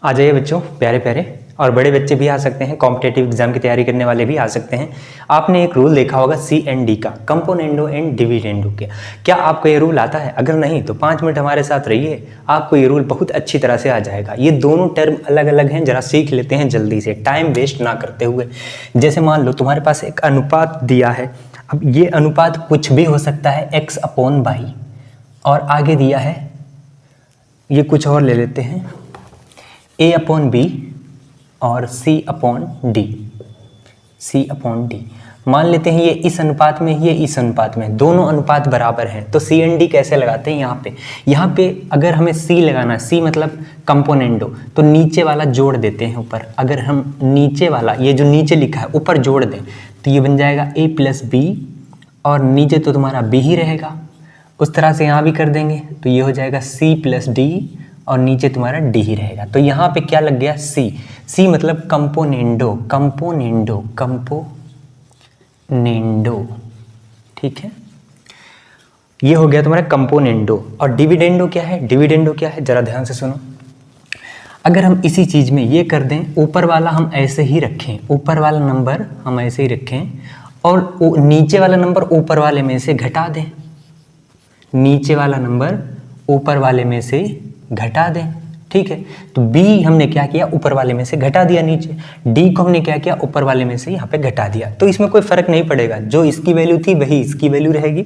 आ जाइए बच्चों, प्यारे प्यारे और बड़े बच्चे भी आ सकते हैं, कॉम्पिटेटिव एग्जाम की तैयारी करने वाले भी आ सकते हैं। आपने एक रूल देखा होगा C&D का, कंपोनेंडो एंड डिविडेंडो का। क्या आपको ये रूल आता है? अगर नहीं तो 5 मिनट हमारे साथ रहिए, आपको ये रूल बहुत अच्छी तरह से आ जाएगा। ये दोनों टर्म अलग अलग हैं, जरा सीख लेते हैं जल्दी से, टाइम वेस्ट ना करते हुए। जैसे मान लो तुम्हारे पास एक अनुपात दिया है, अब ये अनुपात कुछ भी हो सकता है, x/y, और आगे दिया है, ये कुछ और ले लेते हैं, A/B और C/D। मान लेते हैं ये इस अनुपात में, ये इस अनुपात में, दोनों अनुपात बराबर हैं। तो C&D कैसे लगाते हैं? यहाँ पे अगर हमें C लगाना है, C मतलब कंपोनेंडो, तो नीचे वाला जोड़ देते हैं ऊपर। अगर हम नीचे वाला, ये जो नीचे लिखा है, ऊपर जोड़ दें तो ये बन जाएगा A + B, और नीचे तो तुम्हारा B ही रहेगा। उस तरह से यहाँ भी कर देंगे तो ये हो जाएगा C + D, और नीचे तुम्हारा D ही रहेगा। तो यहाँ पे क्या लग गया? C मतलब कंपोनेंडो, ठीक है, ये हो गया तुम्हारा कंपोनेंडो। और डिविडेंडो क्या है? जरा ध्यान से सुनो। अगर हम इसी चीज में ये कर दें, ऊपर वाला हम ऐसे ही रखें, ऊपर वाला नंबर हम ऐसे ही रखें, और नीचे वाला नंबर ऊपर वाले में से घटा दें, नीचे वाला नंबर ऊपर वाले में से घटा दें, ठीक है। तो B हमने क्या किया? ऊपर वाले में से घटा दिया नीचे। D को हमने क्या किया? ऊपर वाले में से यहाँ पे घटा दिया। तो इसमें कोई फर्क नहीं पड़ेगा, जो इसकी वैल्यू थी वही इसकी वैल्यू रहेगी।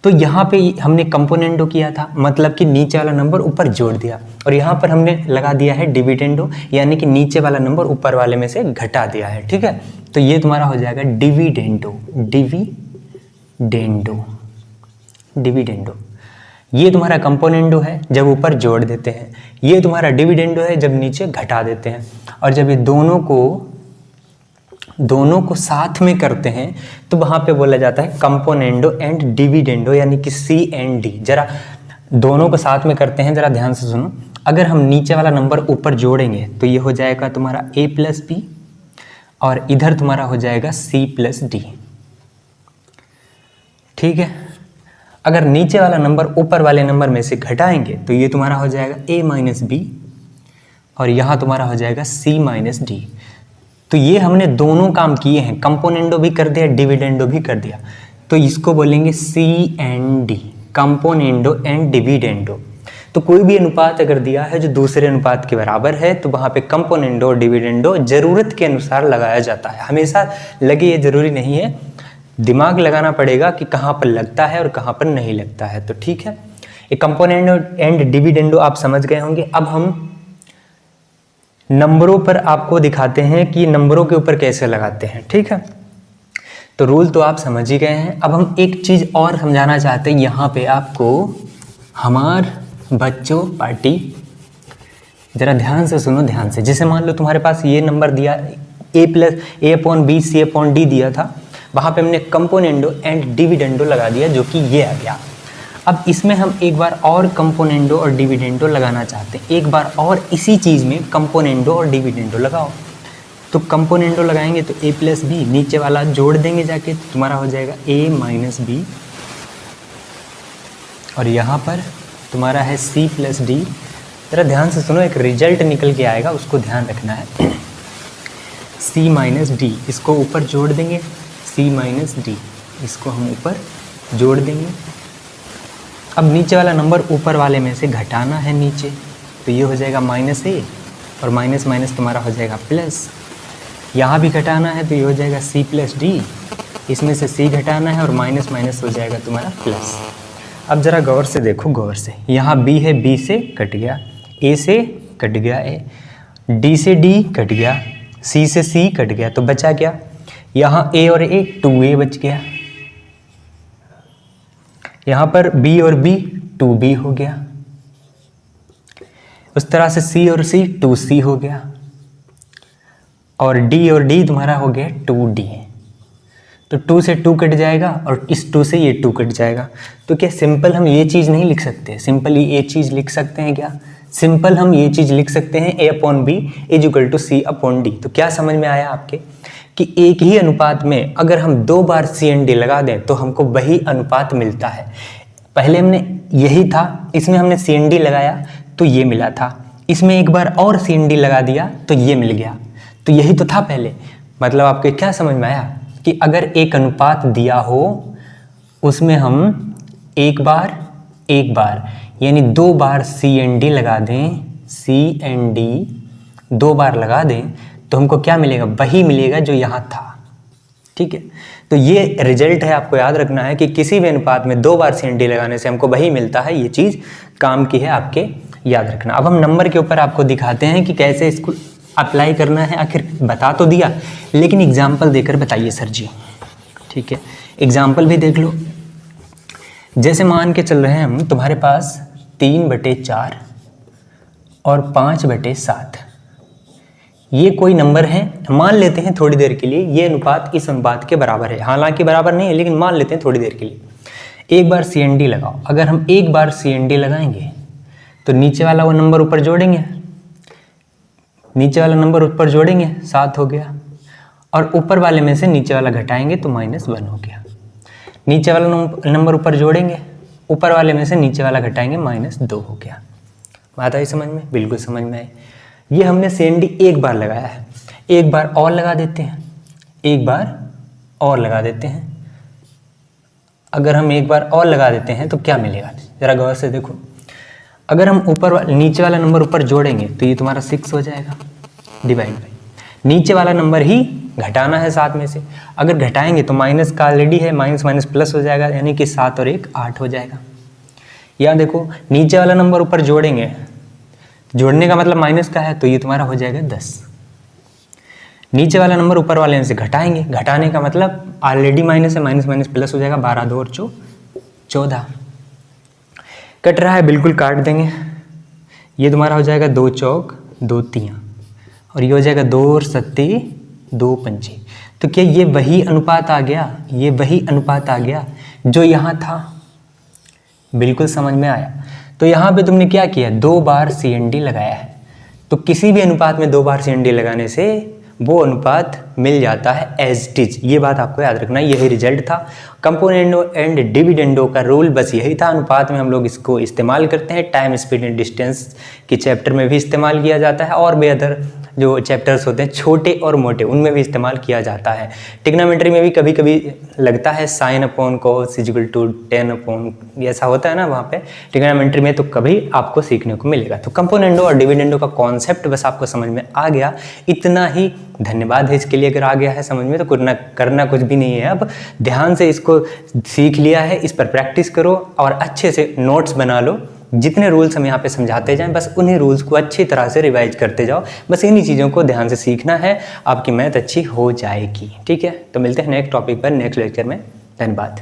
तो यहाँ पे हमने कंपोनेंडो किया था, मतलब कि नीचे वाला नंबर ऊपर जोड़ दिया, और यहाँ पर हमने लगा दिया है डिविडेंडो, यानी कि नीचे वाला नंबर ऊपर वाले में से घटा दिया है, ठीक है। तो ये तुम्हारा हो जाएगा डिविडेंडो। ये तुम्हारा कंपोनेंडो है जब ऊपर जोड़ देते हैं, ये तुम्हारा डिविडेंडो है जब नीचे घटा देते हैं। और जब ये दोनों को साथ में करते हैं तो वहां पे बोला जाता है कंपोनेंडो एंड डिविडेंडो, यानी कि C&D। जरा दोनों को साथ में करते हैं, जरा ध्यान से सुनो। अगर हम नीचे वाला नंबर ऊपर जोड़ेंगे तो ये हो जाएगा तुम्हारा A + B, और इधर तुम्हारा हो जाएगा C + D, ठीक है। अगर नीचे वाला नंबर ऊपर वाले नंबर में से घटाएंगे तो ये तुम्हारा हो जाएगा A - B, और यहाँ तुम्हारा हो जाएगा C - D। तो ये हमने दोनों काम किए हैं, कंपोनेंडो भी कर दिया, डिविडेंडो भी कर दिया। तो इसको बोलेंगे C&D, कंपोनेंडो एंड डिविडेंडो। तो कोई भी अनुपात अगर दिया है जो दूसरे अनुपात के बराबर है, तो वहाँ पे कंपोनेंडो और डिविडेंडो जरूरत के अनुसार लगाया जाता है। हमेशा लगे ये जरूरी नहीं है, दिमाग लगाना पड़ेगा कि कहाँ पर लगता है और कहाँ पर नहीं लगता है। तो ठीक है, ये कंपोनेंडो एंड डिविडेंडो आप समझ गए होंगे। अब हम नंबरों पर आपको दिखाते हैं कि नंबरों के ऊपर कैसे लगाते हैं, ठीक है। तो रूल तो आप समझ ही गए हैं। अब हम एक चीज़ और समझाना चाहते हैं यहाँ पे आपको, हमार बच्चों पार्टी, जरा ध्यान से सुनो, ध्यान से। जैसे मान लो तुम्हारे पास ये नंबर दिया A/B C/D दिया था, वहाँ पे हमने कंपोनेंडो एंड डिविडेंडो लगा दिया, जो कि ये आ गया। अब इसमें हम एक बार और कंपोनेंडो और डिविडेंडो लगाना चाहते हैं, एक बार और इसी चीज़ में कंपोनेंडो और डिविडेंडो लगाओ। तो कंपोनेंडो लगाएंगे तो A + B, नीचे वाला जोड़ देंगे जाके, तो तुम्हारा हो जाएगा A - B, और यहाँ पर तुम्हारा है C + D। जरा ध्यान से सुनो, एक रिजल्ट निकल के आएगा, उसको ध्यान रखना है। C - D, इसको ऊपर जोड़ देंगे, C - D, इसको हम ऊपर जोड़ देंगे। अब नीचे वाला नंबर ऊपर वाले में से घटाना है नीचे, तो ये हो जाएगा -A, और माइनस माइनस तुम्हारा हो जाएगा प्लस। यहाँ भी घटाना है तो ये हो जाएगा C + D, इसमें से C घटाना है और माइनस माइनस हो जाएगा तुम्हारा प्लस। अब ज़रा गौर से देखो, गौर से, यहाँ B है, B से कट गया, A से कट गया A, D से D कट गया, C से C कट गया, तो बचा क्या? यहाँ A और A 2A बच गया, यहाँ पर B और B 2B हो गया, उस तरह से C और C 2C हो गया, और D और D तुम्हारा हो गया 2D। तो 2 से 2 कट जाएगा और इस 2 से ये 2 कट जाएगा। तो क्या सिंपल हम ये चीज़ नहीं लिख सकते? सिंपली ये चीज़ लिख सकते हैं क्या? सिंपल हम ये चीज़ लिख सकते हैं A/B = C/D। तो क्या समझ में आया आपके कि एक ही अनुपात में अगर हम 2 बार C&D लगा दें तो हमको वही अनुपात मिलता है। पहले हमने यही था, इसमें हमने C&D लगाया तो ये मिला था, इसमें एक बार और CND लगा दिया तो ये मिल गया। तो यही तो था पहले। मतलब आपको क्या समझ में आया कि अगर एक अनुपात दिया हो उसमें हम एक बार यानी 2 बार CND लगा दें, CND 2 बार लगा दें तो हमको क्या मिलेगा? वही मिलेगा जो यहाँ था। ठीक है, तो ये रिजल्ट है। आपको याद रखना है कि किसी भी अनुपात में 2 बार CND लगाने से हमको वही मिलता है। ये चीज़ काम की है, आपके याद रखना। अब हम नंबर के ऊपर आपको दिखाते हैं कि कैसे इसको अप्लाई करना है। आखिर बता तो दिया, लेकिन एग्जाम्पल देकर बताइए सर जी। ठीक है, एग्जाम्पल भी देख लो। जैसे मान के चल रहे हैं हम, तुम्हारे पास 3/4 और 5/7 ये कोई नंबर है। मान लेते हैं थोड़ी देर के लिए ये अनुपात इस अनुपात के बराबर है। हालांकि बराबर नहीं है, लेकिन मान लेते हैं थोड़ी देर के लिए। एक बार CND लगाओ। अगर हम एक बार CND लगाएंगे तो नीचे वाला वो नंबर ऊपर जोड़ेंगे, नीचे वाला नंबर ऊपर जोड़ेंगे, 7 हो गया। और ऊपर वाले में से नीचे वाला घटाएंगे तो -1 हो गया। नीचे वाला नंबर ऊपर जोड़ेंगे, ऊपर वाले में से नीचे वाला घटाएंगे, -2 हो गया। बात आई समझ में? बिल्कुल समझ में आई। ये हमने CND एक बार लगाया है। एक बार और लगा देते हैं, एक बार और लगा देते हैं। अगर हम एक बार और लगा देते हैं तो क्या मिलेगा? ज़रा गौर से देखो। अगर हम नीचे वाला नंबर ऊपर जोड़ेंगे तो ये तुम्हारा 6 हो जाएगा, डिवाइड बाई नीचे वाला नंबर ही घटाना है 7 में से। अगर घटाएंगे तो माइनस का ऑलरेडी है, माइनस माइनस प्लस हो जाएगा, यानी कि 7 और 1 8 हो जाएगा। यहाँ देखो, नीचे वाला नंबर ऊपर जोड़ेंगे, जोड़ने का मतलब माइनस का है, तो ये तुम्हारा हो जाएगा 10। नीचे वाला नंबर ऊपर वाले में से घटाएंगे, घटाने का मतलब ऑलरेडी माइनस है, माइनस माइनस प्लस हो जाएगा, 12 2 और 14। कट रहा है, बिल्कुल काट देंगे। ये तुम्हारा हो जाएगा 2 चौक 2 तियाँ, और ये हो जाएगा 2 और 7 2 पंचे। तो क्या ये वही अनुपात आ गया? ये वही अनुपात आ गया जो यहाँ था। बिल्कुल समझ में आया। तो यहाँ पे तुमने क्या किया? 2 बार CND लगाया है। तो किसी भी अनुपात में 2 बार CND लगाने से वो अनुपात मिल जाता है एज इट इज। ये बात आपको याद रखना, यही रिजल्ट था। कंपोनेंडो एंड डिविडेंडो का रूल बस यही था। अनुपात में हम लोग इसको इस्तेमाल करते हैं। टाइम, स्पीड एंड डिस्टेंस के चैप्टर में भी इस्तेमाल किया जाता है, और भी अदर जो चैप्टर्स होते हैं छोटे और मोटे, उनमें भी इस्तेमाल किया जाता है। ट्रिग्नोमेट्री में भी कभी कभी लगता है sin अपॉन cos = 10 अपॉन, ऐसा होता है ना वहाँ पे। ट्रिग्नोमेट्री में तो कभी आपको सीखने को मिलेगा। तो कंपोनेंडो और डिविडेंडो का कॉन्सेप्ट बस आपको समझ में आ गया, इतना ही। धन्यवाद है इसके लिए। अगर आ गया है समझ में तो करना कुछ भी नहीं है। अब ध्यान से इसको सीख लिया है, इस पर प्रैक्टिस करो और अच्छे से नोट्स बना लो। जितने रूल्स हम यहाँ पे समझाते जाएं, बस उन्हीं रूल्स को अच्छी तरह से रिवाइज करते जाओ। बस इन्हीं चीज़ों को ध्यान से सीखना है, आपकी मैथ अच्छी हो जाएगी। ठीक है, तो मिलते हैं नेक्स्ट टॉपिक पर नेक्स्ट लेक्चर में। धन्यवाद।